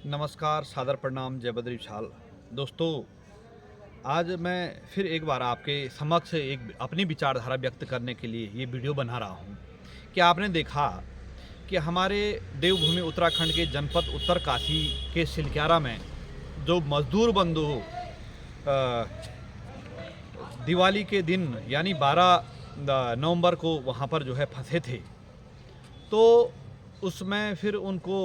नमस्कार, सादर प्रणाम, जय बद्री विशाल। दोस्तों, आज मैं फिर एक बार आपके समक्ष एक अपनी विचारधारा व्यक्त करने के लिए ये वीडियो बना रहा हूँ कि आपने देखा कि हमारे देवभूमि उत्तराखंड के जनपद उत्तरकाशी के सिलक्यारा में जो मजदूर बंधु दिवाली के दिन यानी 12 नवंबर को वहाँ पर जो है फंसे थे, तो उसमें फिर उनको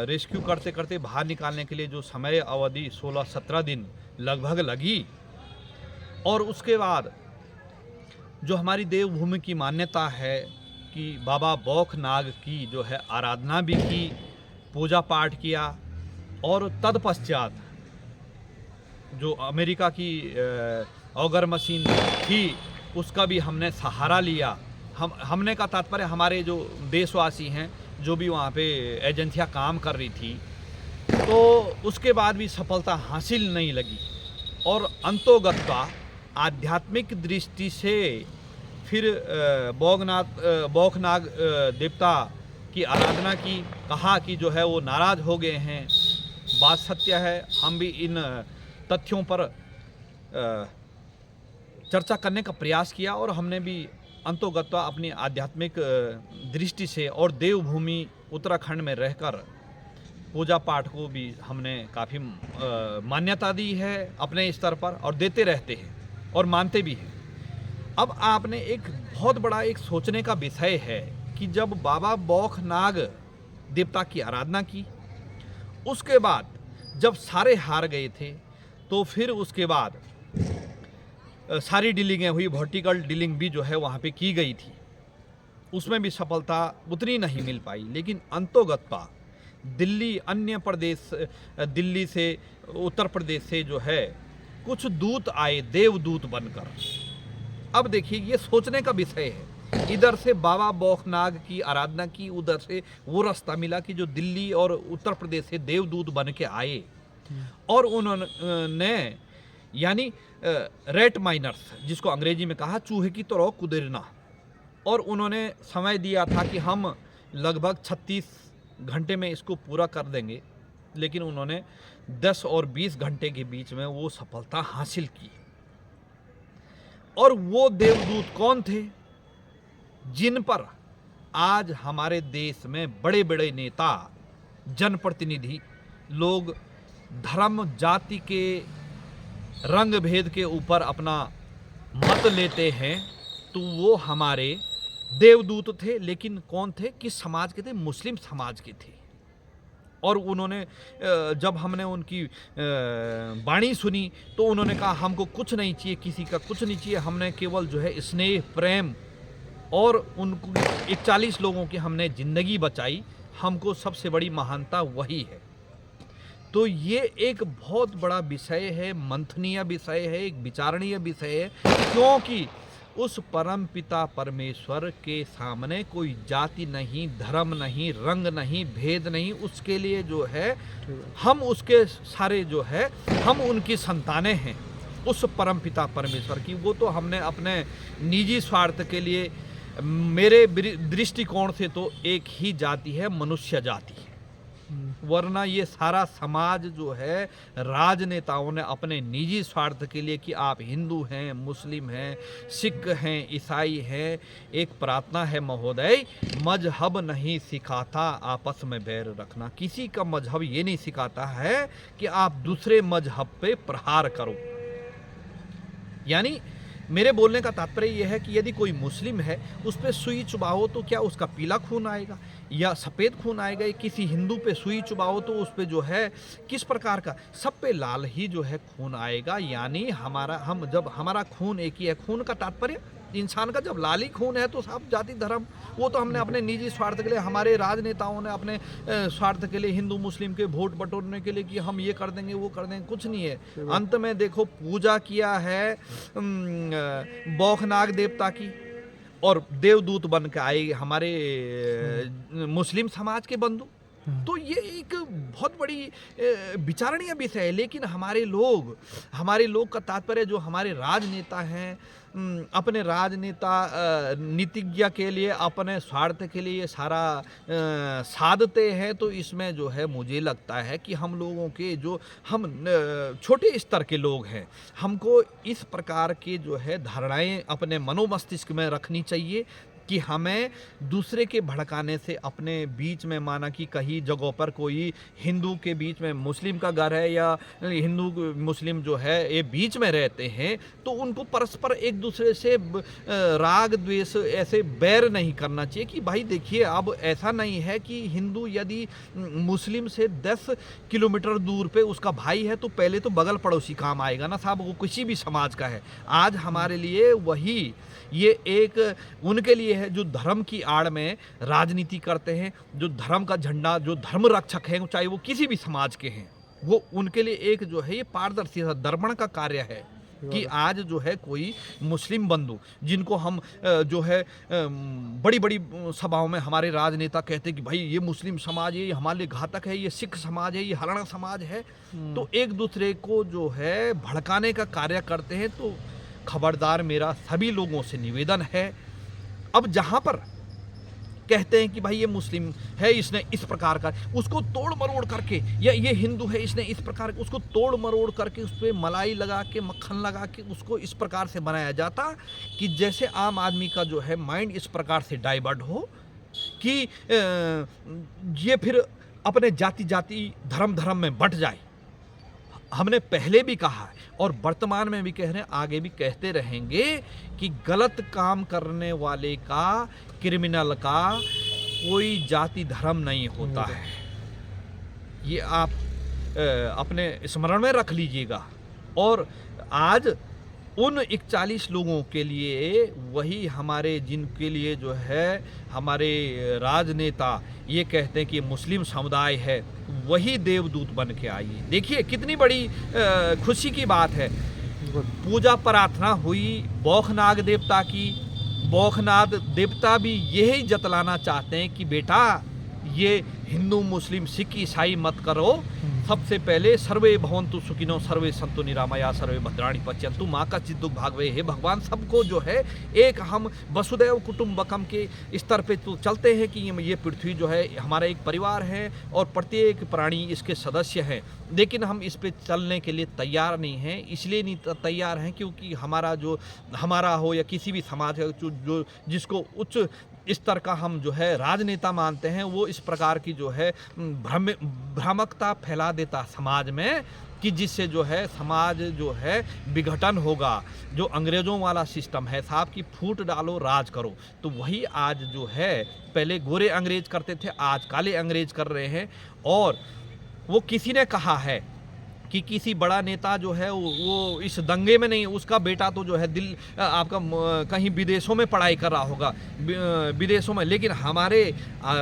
रेस्क्यू करते करते बाहर निकालने के लिए जो समय अवधि 16-17 दिन लगभग लगी। और उसके बाद जो हमारी देवभूमि की मान्यता है कि बाबा बौखनाग की जो है आराधना भी की, पूजा पाठ किया, और तत्पश्चात जो अमेरिका की ऑगर मशीन थी उसका भी हमने सहारा लिया। हमने का तात्पर्य हमारे जो देशवासी हैं, जो भी वहाँ पे एजेंसियाँ काम कर रही थी, तो उसके बाद भी सफलता हासिल नहीं लगी। और अंतोगत्वा आध्यात्मिक दृष्टि से फिर बौखनाग देवता की आराधना की, कहा कि जो है वो नाराज़ हो गए हैं। बात सत्य है, हम भी इन तथ्यों पर चर्चा करने का प्रयास किया और हमने भी अंतोगत्वा अपनी आध्यात्मिक दृष्टि से और देवभूमि उत्तराखंड में रहकर पूजा पाठ को भी हमने काफ़ी मान्यता दी है अपने स्तर पर, और देते रहते हैं और मानते भी हैं। अब आपने एक बहुत बड़ा एक सोचने का विषय है कि जब बाबा बौखनाग देवता की आराधना की, उसके बाद जब सारे हार गए थे, तो फिर उसके बाद सारी डीलिंगें हुई, वर्टिकल डीलिंग भी जो है वहाँ पे की गई थी, उसमें भी सफलता उतनी नहीं मिल पाई। लेकिन अंतोगत्वा दिल्ली, अन्य प्रदेश, दिल्ली से, उत्तर प्रदेश से जो है कुछ दूत आए देवदूत बनकर। अब देखिए, ये सोचने का विषय है। इधर से बाबा बौखनाग की आराधना की, उधर से वो रास्ता मिला कि जो दिल्ली और उत्तर प्रदेश से देवदूत बन के आए और उन्होंने यानी रेट माइनर्स, जिसको अंग्रेजी में कहा चूहे की तरह कुदेरना, और उन्होंने समय दिया था कि हम लगभग 36 घंटे में इसको पूरा कर देंगे, लेकिन उन्होंने 10 और 20 घंटे के बीच में वो सफलता हासिल की। और वो देवदूत कौन थे जिन पर आज हमारे देश में बड़े बड़े नेता, जनप्रतिनिधि लोग धर्म जाति के रंग भेद के ऊपर अपना मत लेते हैं? तो वो हमारे देवदूत थे। लेकिन कौन थे, किस समाज के थे? मुस्लिम समाज के थे। और उन्होंने जब हमने उनकी वाणी सुनी तो उन्होंने कहा हमको कुछ नहीं चाहिए, किसी का कुछ नहीं चाहिए, हमने केवल जो है स्नेह, प्रेम, और उनको 41 लोगों की हमने ज़िंदगी बचाई, हमको सबसे बड़ी महानता वही है। तो ये एक बहुत बड़ा विषय है, मंथनीय विषय है, एक विचारणीय विषय है, क्योंकि उस परम पिता परमेश्वर के सामने कोई जाति नहीं, धर्म नहीं, रंग नहीं, भेद नहीं। उसके लिए जो है हम उसके सारे जो है हम उनकी संतानें हैं, उस परम पिता परमेश्वर की। वो तो हमने अपने निजी स्वार्थ के लिए, मेरे दृष्टिकोण से तो एक ही जाति है, मनुष्य जाति। वरना ये सारा समाज जो है राजनेताओं ने अपने निजी स्वार्थ के लिए, कि आप हिंदू हैं, मुस्लिम हैं, सिख हैं, ईसाई हैं, एक प्रार्थना है महोदय, मजहब नहीं सिखाता आपस में बैर रखना। किसी का मजहब ये नहीं सिखाता है कि आप दूसरे मजहब पे प्रहार करो। यानी मेरे बोलने का तात्पर्य यह है कि यदि कोई मुस्लिम है, उस पर सुई चुबाओ तो क्या उसका पीला खून आएगा या सफ़ेद खून आएगा? किसी हिंदू पे सुई चुबाओ तो उस पर जो है किस प्रकार का, सब पे लाल ही जो है खून आएगा। यानी जब हमारा खून एक ही है, खून का तात्पर्य इंसान का जब लाल ही खून है तो सब जाति धर्म, वो तो हमने अपने निजी स्वार्थ के लिए, हमारे राजनेताओं ने अपने स्वार्थ के लिए, हिंदू मुस्लिम के वोट बटोरने के लिए कि हम ये कर देंगे वो कर देंगे, कुछ नहीं है। अंत में देखो, पूजा किया है बौखनाग देवता की, और देवदूत बन के आए हमारे मुस्लिम समाज के बंधु। तो ये एक बहुत बड़ी विचारणीय विषय है। लेकिन हमारे लोग का तात्पर्य जो हमारे राजनेता हैं, अपने राजनेता नीतिज्ञ के लिए, अपने स्वार्थ के लिए ये सारा साधते हैं। तो इसमें जो है मुझे लगता है कि हम लोगों के जो हम छोटे स्तर के लोग हैं, हमको इस प्रकार के जो है धारणाएं अपने मनोमस्तिष्क में रखनी चाहिए कि हमें दूसरे के भड़काने से अपने बीच में, माना कि कहीं जगहों पर कोई हिंदू के बीच में मुस्लिम का घर है या हिंदू मुस्लिम जो है ये बीच में रहते हैं, तो उनको परस्पर एक दूसरे से राग द्वेष ऐसे बैर नहीं करना चाहिए। कि भाई देखिए, अब ऐसा नहीं है कि हिंदू यदि मुस्लिम से 10 किलोमीटर दूर पे उसका भाई है तो पहले तो बगल पड़ोसी काम आएगा ना साहब, वो किसी भी समाज का है। आज हमारे लिए वही ये एक उनके लिए है जो धर्म की आड़ में राजनीति करते हैं, जो धर्म का झंडा, जो धर्म रक्षक हैं, चाहे वो किसी भी समाज के हैं, वो उनके लिए एक जो है ये पारदर्शी दर्पण का कार्य है कि आज जो है कोई मुस्लिम बंधु जिनको हम जो है बड़ी बड़ी सभाओं में हमारे राजनेता कहते हैं कि भाई ये मुस्लिम समाज है, ये हमारे लिए घातक है, ये सिख समाज है, ये हरियाणा समाज है, तो एक दूसरे को जो है भड़काने का कार्य करते हैं। तो खबरदार, मेरा सभी लोगों से निवेदन है, अब जहां पर कहते हैं कि भाई ये मुस्लिम है, इसने इस प्रकार का, उसको तोड़ मरोड़ करके, या ये हिंदू है, इसने इस प्रकार, उसको तोड़ मरोड़ करके उस पर मलाई लगा के, मक्खन लगा के उसको इस प्रकार से बनाया जाता कि जैसे आम आदमी का जो है माइंड इस प्रकार से डाइवर्ट हो कि ये फिर अपने जाति धर्म में बंट जाए। हमने पहले भी कहा है और वर्तमान में भी कह रहे हैं, आगे भी कहते रहेंगे कि गलत काम करने वाले का, क्रिमिनल का कोई जाति धर्म नहीं होता है। ये आप अपने स्मरण में रख लीजिएगा। और आज उन 41 लोगों के लिए, वही हमारे जिनके लिए जो है हमारे राजनेता ये कहते हैं कि मुस्लिम समुदाय है, वही देवदूत बन के आइए। देखिए कितनी बड़ी खुशी की बात है। पूजा प्रार्थना हुई बौखनाग देवता की। बौखनाग देवता भी यही जतलाना चाहते हैं कि बेटा ये हिंदू मुस्लिम सिख ईसाई मत करो, सबसे पहले सर्वे भवन्तु सुखिनो सर्वे सन्तु निरामया सर्वे भद्राणि पश्यन्तु माँ का चिद्दुख भागवे। हे भगवान, सबको जो है एक हम वसुदैव कुटुम्बकम के स्तर पे तो चलते हैं कि ये पृथ्वी जो है हमारा एक परिवार है और प्रत्येक प्राणी इसके सदस्य हैं, लेकिन हम इस पे चलने के लिए तैयार नहीं हैं। इसलिए नहीं तैयार हैं क्योंकि हमारा हो या किसी भी समाज है जो जिसको उच्च स्तर का हम जो है राजनेता मानते हैं, वो इस प्रकार की जो है भ्रामकता फैला देता समाज में कि जिससे जो है समाज जो है विघटन होगा। जो अंग्रेज़ों वाला सिस्टम है साहब कि फूट डालो राज करो, तो वही आज जो है, पहले गोरे अंग्रेज करते थे, आज काले अंग्रेज कर रहे हैं। और वो किसी ने कहा है कि किसी बड़ा नेता जो है वो इस दंगे में नहीं, उसका बेटा तो जो है आपका कहीं विदेशों में पढ़ाई कर रहा होगा, विदेशों में, लेकिन हमारे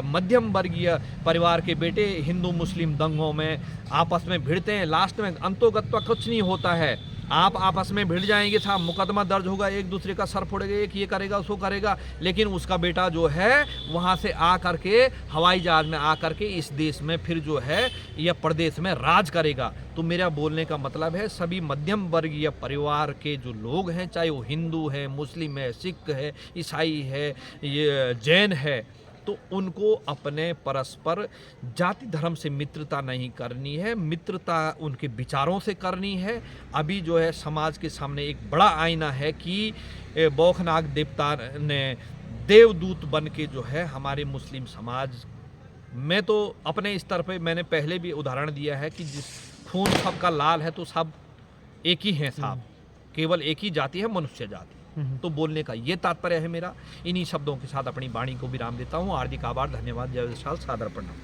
मध्यम वर्गीय परिवार के बेटे हिंदू मुस्लिम दंगों में आपस में भिड़ते हैं। लास्ट में अंतोगत्वा कुछ नहीं होता है, आप आपस में भिड़ जाएंगे साहब, मुकदमा दर्ज होगा, एक दूसरे का सर फोड़ेगा, एक ये करेगा उसको करेगा, लेकिन उसका बेटा जो है वहाँ से आ करके हवाई जहाज में आ करके इस देश में फिर जो है या प्रदेश में राज करेगा। तो मेरा बोलने का मतलब है सभी मध्यम वर्गीय परिवार के जो लोग हैं, चाहे वो हिंदू है, मुस्लिम है, सिख है, ईसाई है, ये जैन है, तो उनको अपने परस्पर जाति धर्म से मित्रता नहीं करनी है, मित्रता उनके विचारों से करनी है। अभी जो है समाज के सामने एक बड़ा आईना है कि बौखनाग देवता ने देवदूत बन के जो है हमारे मुस्लिम समाज में, तो अपने स्तर पे मैंने पहले भी उदाहरण दिया है कि जिस खून सबका लाल है तो सब एक ही हैं साहब, केवल एक ही जाति है, मनुष्य जाति। तो बोलने का ये तात्पर्य है मेरा। इन्हीं शब्दों के साथ अपनी वाणी को विराम देता हूँ। हार्दिक आभार, धन्यवाद, जय विशाल, सादर प्रणाम।